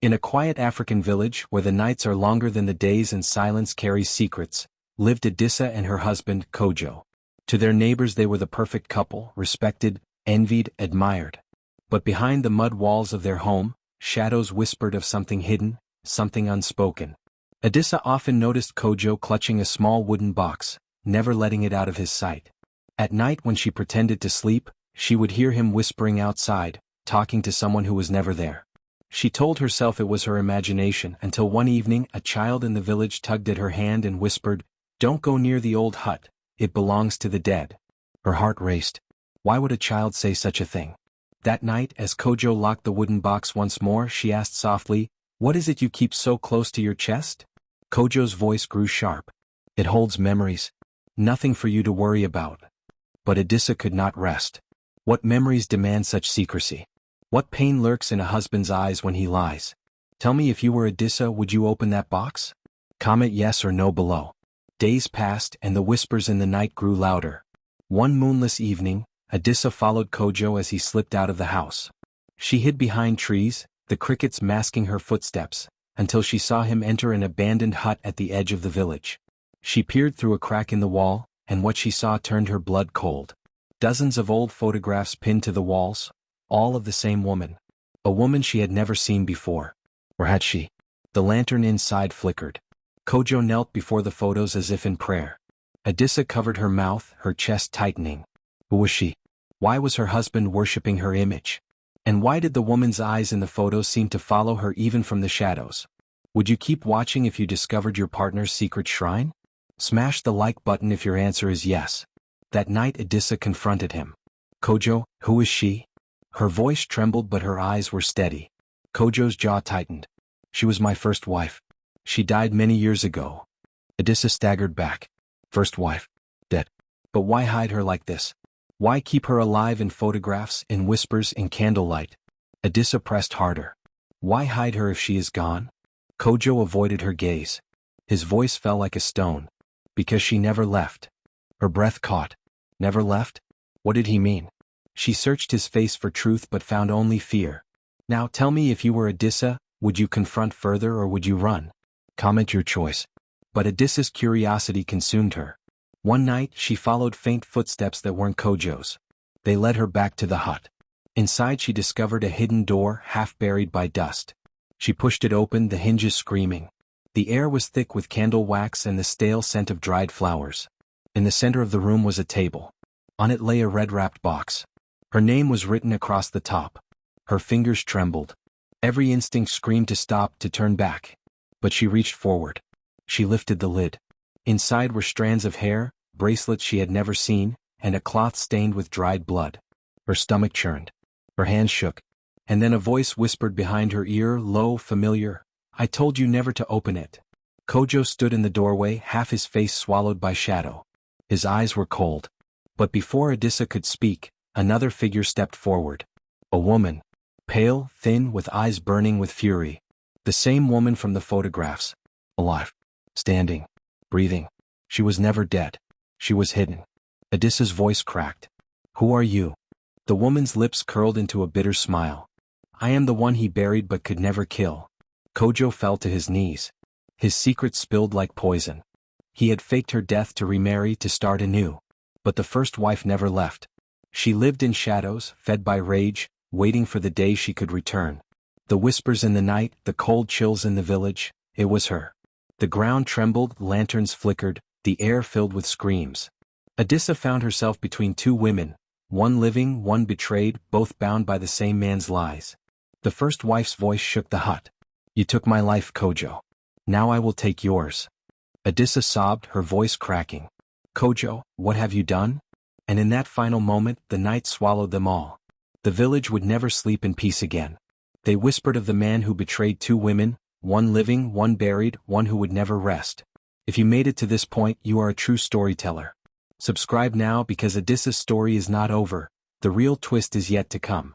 In a quiet African village where the nights are longer than the days and silence carries secrets, lived Adissa and her husband, Kojo. To their neighbors they were the perfect couple, respected, envied, admired. But behind the mud walls of their home, shadows whispered of something hidden, something unspoken. Adissa often noticed Kojo clutching a small wooden box, never letting it out of his sight. At night when she pretended to sleep, she would hear him whispering outside, talking to someone who was never there. She told herself it was her imagination until one evening a child in the village tugged at her hand and whispered, "Don't go near the old hut, it belongs to the dead." Her heart raced. Why would a child say such a thing? That night, as Kojo locked the wooden box once more, she asked softly, "What is it you keep so close to your chest?" Kojo's voice grew sharp. "It holds memories. Nothing for you to worry about." But Adissa could not rest. What memories demand such secrecy? What pain lurks in a husband's eyes when he lies? Tell me, if you were Adissa, would you open that box? Comment yes or no below. Days passed and the whispers in the night grew louder. One moonless evening, Adissa followed Kojo as he slipped out of the house. She hid behind trees, the crickets masking her footsteps, until she saw him enter an abandoned hut at the edge of the village. She peered through a crack in the wall, and what she saw turned her blood cold. Dozens of old photographs pinned to the walls, all of the same woman. A woman she had never seen before. Or had she? The lantern inside flickered. Kojo knelt before the photos as if in prayer. Adissa covered her mouth, her chest tightening. Who was she? Why was her husband worshipping her image? And why did the woman's eyes in the photos seem to follow her even from the shadows? Would you keep watching if you discovered your partner's secret shrine? Smash the like button if your answer is yes. That night Adissa confronted him. "Kojo, who is she?" Her voice trembled but her eyes were steady. Kojo's jaw tightened. "She was my first wife. She died many years ago." Adissa staggered back. "First wife? Dead. But why hide her like this? Why keep her alive in photographs, in whispers, in candlelight?" Adissa pressed harder. "Why hide her if she is gone?" Kojo avoided her gaze. His voice fell like a stone. "Because she never left." Her breath caught. Never left? What did he mean? She searched his face for truth but found only fear. "Now tell me, if you were Adissa, would you confront further or would you run? Comment your choice." But Adissa's curiosity consumed her. One night she followed faint footsteps that weren't Kojo's. They led her back to the hut. Inside she discovered a hidden door half buried by dust. She pushed it open, the hinges screaming. The air was thick with candle wax and the stale scent of dried flowers. In the center of the room was a table. On it lay a red-wrapped box. Her name was written across the top. Her fingers trembled. Every instinct screamed to stop, to turn back. But she reached forward. She lifted the lid. Inside were strands of hair, bracelets she had never seen, and a cloth stained with dried blood. Her stomach churned. Her hands shook. And then a voice whispered behind her ear, low, familiar, "I told you never to open it." Kojo stood in the doorway, half his face swallowed by shadow. His eyes were cold. But before Adissa could speak, another figure stepped forward. A woman. Pale, thin, with eyes burning with fury. The same woman from the photographs. Alive. Standing. Breathing. She was never dead. She was hidden. Adissa's voice cracked. "Who are you?" The woman's lips curled into a bitter smile. "I am the one he buried but could never kill." Kojo fell to his knees. His secret spilled like poison. He had faked her death to remarry, to start anew. But the first wife never left. She lived in shadows, fed by rage, waiting for the day she could return. The whispers in the night, the cold chills in the village, it was her. The ground trembled, lanterns flickered, the air filled with screams. Adissa found herself between two women, one living, one betrayed, both bound by the same man's lies. The first wife's voice shook the hut. "You took my life, Kojo. Now I will take yours." Adissa sobbed, her voice cracking. "Kojo, what have you done?" And in that final moment, the night swallowed them all. The village would never sleep in peace again. They whispered of the man who betrayed two women, one living, one buried, one who would never rest. If you made it to this point, you are a true storyteller. Subscribe now, because Adissa's story is not over. The real twist is yet to come.